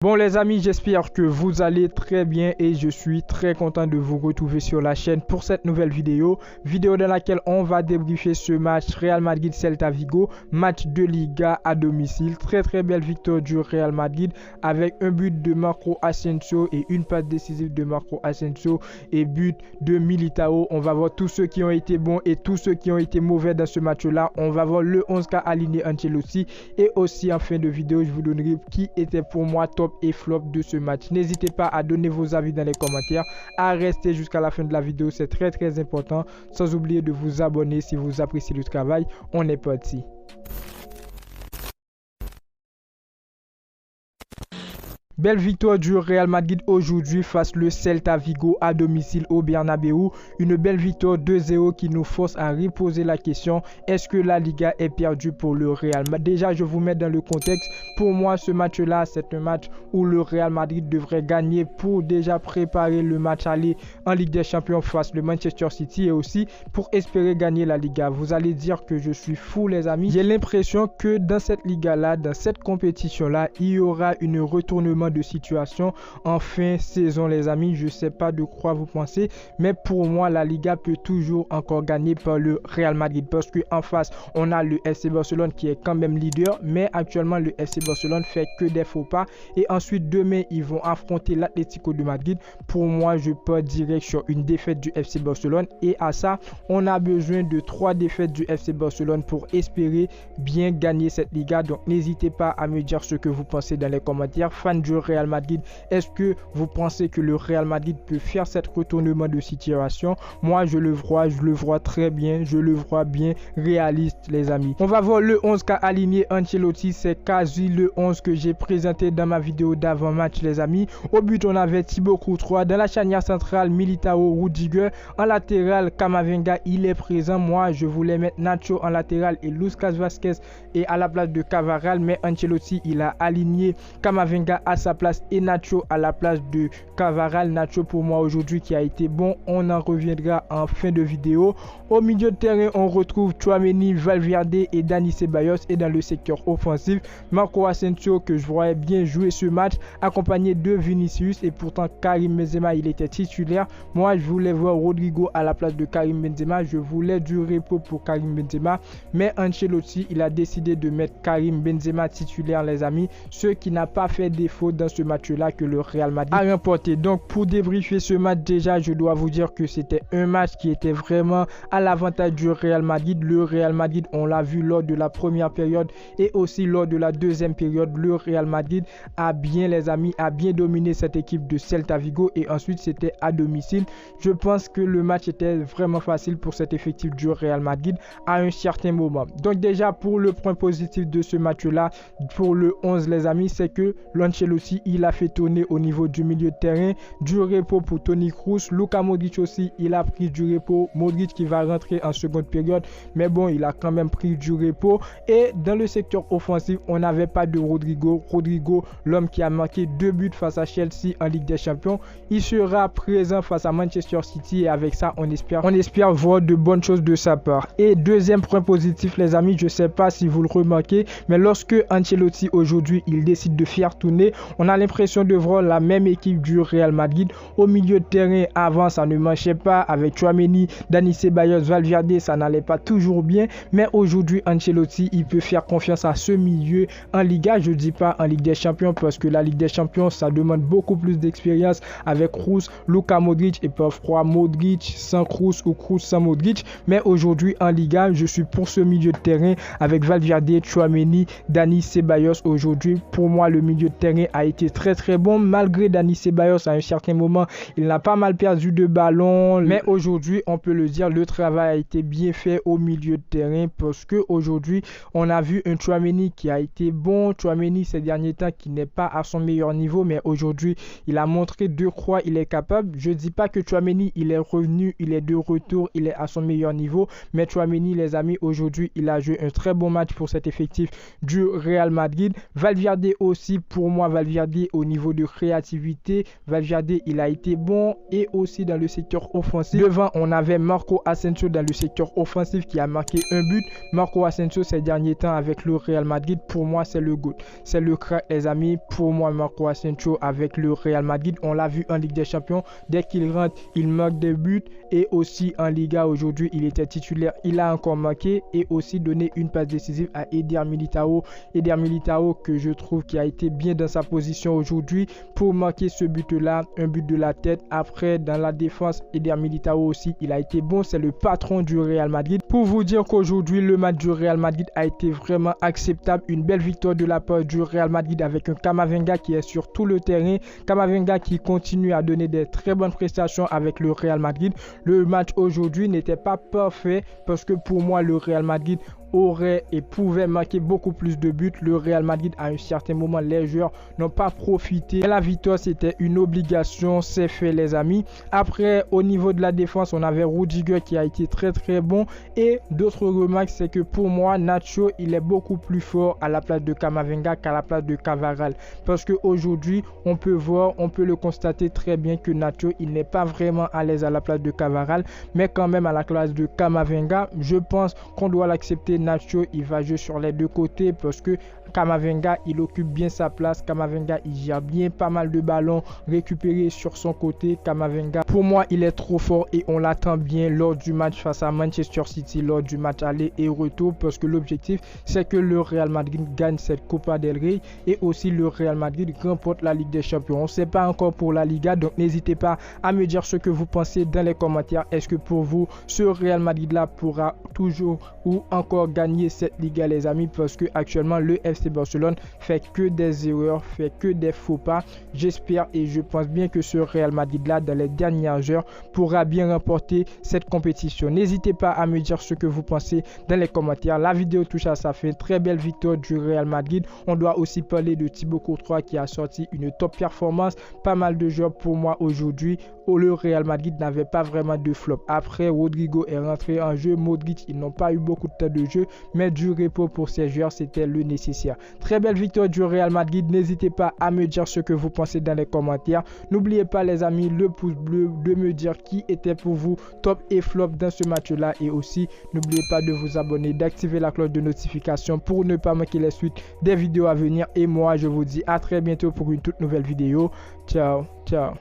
Bon les amis, j'espère que vous allez très bien et je suis très content de vous retrouver sur la chaîne pour cette nouvelle vidéo dans laquelle on va débriefer ce match Real Madrid-Celta Vigo, match de Liga à domicile. Très belle victoire du Real Madrid avec un but de Marco Asensio et une passe décisive de Marco Asensio et but de Militao. On va voir tous ceux qui ont été bons et tous ceux qui ont été mauvais dans ce match-là. On va voir le 11 qu'a aligné Ancelotti et aussi en fin de vidéo, je vous donnerai qui était pour moi top et flop de ce match. N'hésitez pas à donner vos avis dans les commentaires, à rester jusqu'à la fin de la vidéo, c'est très important, sans oublier de vous abonner si vous appréciez le travail. On est parti. Belle victoire du Real Madrid aujourd'hui face le Celta Vigo à domicile au Bernabéu. Une belle victoire 2-0 qui nous force à reposer la question, est-ce que la Liga est perdue pour le Real Madrid? Déjà, je vous mets dans le contexte. Pour moi, ce match-là, c'est un match où le Real Madrid devrait gagner pour déjà préparer le match aller en Ligue des Champions face le Manchester City et aussi pour espérer gagner la Liga. Vous allez dire que je suis fou les amis. J'ai l'impression que dans cette Liga-là, dans cette compétition-là, il y aura un retournement de situation en fin saison les amis. Je sais pas de quoi vous pensez, mais pour moi la Liga peut toujours encore gagner par le Real Madrid parce que en face on a le FC Barcelone qui est quand même leader, mais actuellement le FC Barcelone fait que des faux pas et ensuite demain ils vont affronter l'Atlético de Madrid. Pour moi je pars direct sur une défaite du FC Barcelone et à ça on a besoin de 3 défaites du FC Barcelone pour espérer bien gagner cette Liga. Donc n'hésitez pas à me dire ce que vous pensez dans les commentaires. Fans du Real Madrid, est-ce que vous pensez que le Real Madrid peut faire cet retournement de situation? Moi je le vois très bien, je le vois bien réaliste les amis. On va voir le 11 qu'a aligné Ancelotti, c'est quasi le 11 que j'ai présenté dans ma vidéo d'avant match les amis. Au but on avait Thibaut Courtois, dans la charnière centrale Militao, Rudiger, en latéral Camavinga il est présent. Moi je voulais mettre Nacho en latéral et Lucas Vázquez et à la place de Carvajal, mais Ancelotti il a aligné Camavinga à sa place et Nacho à la place de Carvajal. Nacho pour moi aujourd'hui qui a été bon, on en reviendra en fin de vidéo. Au milieu de terrain on retrouve Tchouaméni, Valverde et Dani Ceballos et dans le secteur offensif Marco Asensio que je voyais bien jouer ce match accompagné de Vinicius et pourtant Karim Benzema il était titulaire. Moi je voulais voir Rodrigo à la place de Karim Benzema, je voulais du repos pour Karim Benzema, mais Ancelotti il a décidé de mettre Karim Benzema titulaire les amis, ce qui n'a pas fait défaut dans ce match-là que le Real Madrid a remporté. Donc pour débriefer ce match, déjà je dois vous dire que c'était un match qui était vraiment à l'avantage du Real Madrid. Le Real Madrid, on l'a vu lors de la première période et aussi lors de la deuxième période, le Real Madrid a bien les amis, a bien dominé cette équipe de Celta Vigo et ensuite c'était à domicile. Je pense que le match était vraiment facile pour cet effectif du Real Madrid à un certain moment. Donc déjà pour le point positif de ce match-là, pour le 11 les amis, c'est que Ancelotti il a fait tourner au niveau du milieu de terrain du repos pour Toni Kroos. Luka Modric aussi il a pris du repos. Modric qui va rentrer en seconde période, mais bon il a quand même pris du repos. Et dans le secteur offensif on n'avait pas de Rodrigo, l'homme qui a marqué 2 buts face à Chelsea en Ligue des Champions, il sera présent face à Manchester City et avec ça on espère voir de bonnes choses de sa part. Et deuxième point positif les amis, je sais pas si vous le remarquez, mais lorsque Ancelotti aujourd'hui il décide de faire tourner, on a l'impression de voir la même équipe du Real Madrid. Au milieu de terrain avant ça ne marchait pas avec Tchouaméni, Dani Ceballos, Valverde, ça n'allait pas toujours bien, mais aujourd'hui Ancelotti il peut faire confiance à ce milieu en Liga. Je dis pas en Ligue des Champions parce que la Ligue des Champions ça demande beaucoup plus d'expérience avec Kroos, Luka Modric et parfois Modric sans Kroos ou Kroos sans Modric, mais aujourd'hui en Liga je suis pour ce milieu de terrain avec Valverde, Tchouaméni, Dani Ceballos. Aujourd'hui pour moi le milieu de terrain a été très bon malgré Dani Ceballos à un certain moment il n'a pas mal perdu de ballon, mais aujourd'hui on peut le dire le travail a été bien fait au milieu de terrain parce que aujourd'hui on a vu un Tchouaméni qui a été bon. Tchouaméni ces derniers temps qui n'est pas à son meilleur niveau, mais aujourd'hui il a montré de quoi il est capable. Je dis pas que Tchouaméni il est revenu, il est de retour, il est à son meilleur niveau, mais Tchouaméni les amis aujourd'hui il a joué un très bon match pour cet effectif du Real Madrid. Valverde aussi, pour moi Valverde Valverde au niveau de créativité. Valverde, il a été bon et aussi dans le secteur offensif. Devant, on avait Marco Asensio dans le secteur offensif qui a marqué un but. Marco Asensio ces derniers temps avec le Real Madrid, pour moi c'est le GOAT. C'est le crack les amis. Pour moi Marco Asensio avec le Real Madrid, on l'a vu en Ligue des Champions. Dès qu'il rentre, il marque des buts et aussi en Liga aujourd'hui, il était titulaire. Il a encore marqué et aussi donné une passe décisive à Eder Militao. Eder Militao que je trouve qui a été bien dans sa position aujourd'hui pour marquer ce but-là, un but de la tête. Après, dans la défense, Eder Militao aussi, il a été bon. C'est le patron du Real Madrid. Pour vous dire qu'aujourd'hui, le match du Real Madrid a été vraiment acceptable. Une belle victoire de la part du Real Madrid avec un Camavinga qui est sur tout le terrain. Camavinga qui continue à donner des très bonnes prestations avec le Real Madrid. Le match aujourd'hui n'était pas parfait parce que pour moi, le Real Madrid aurait et pouvait marquer beaucoup plus de buts. Le Real Madrid à un certain moment, les joueurs n'ont pas profité. La victoire, c'était une obligation, c'est fait les amis. Après, au niveau de la défense, on avait Rudiger qui a été très bon. Et d'autres remarques, c'est que pour moi, Nacho, il est beaucoup plus fort à la place de Camavinga qu'à la place de Carvajal. Parce qu'aujourd'hui, on peut voir, on peut le constater très bien que Nacho, il n'est pas vraiment à l'aise à la place de Carvajal. Mais quand même à la place de Camavinga, je pense qu'on doit l'accepter. Nacho, il va jouer sur les deux côtés parce que Camavinga, il occupe bien sa place. Camavinga, il gère bien pas mal de ballons récupérés sur son côté. Camavinga, pour moi, il est trop fort et on l'attend bien lors du match face à Manchester City, lors du match aller et retour parce que l'objectif, c'est que le Real Madrid gagne cette Copa del Rey et aussi le Real Madrid remporte la Ligue des Champions. On ne sait pas encore pour la Liga, donc n'hésitez pas à me dire ce que vous pensez dans les commentaires. Est-ce que pour vous, ce Real Madrid-là pourra toujours ou encore gagner cette Liga, les amis, parce que actuellement le FC Barcelone fait que des erreurs, fait que des faux pas. J'espère et je pense bien que ce Real Madrid là dans les dernières heures pourra bien remporter cette compétition. N'hésitez pas à me dire ce que vous pensez dans les commentaires. La vidéo touche à sa fin. Très belle victoire du Real Madrid. On doit aussi parler de Thibaut Courtois qui a sorti une top performance. Pas mal de joueurs pour moi aujourd'hui. Le Real Madrid n'avait pas vraiment de flop. Après, Rodrigo est rentré en jeu. Modric, ils n'ont pas eu beaucoup de temps de jeu, mais du repos pour ces joueurs, c'était le nécessaire. Très belle victoire du Real Madrid. N'hésitez pas à me dire ce que vous pensez dans les commentaires. N'oubliez pas les amis, le pouce bleu, de me dire qui était pour vous top et flop dans ce match-là. Et aussi, n'oubliez pas de vous abonner, d'activer la cloche de notification pour ne pas manquer les suites des vidéos à venir. Et moi, je vous dis à très bientôt pour une toute nouvelle vidéo. Ciao, ciao.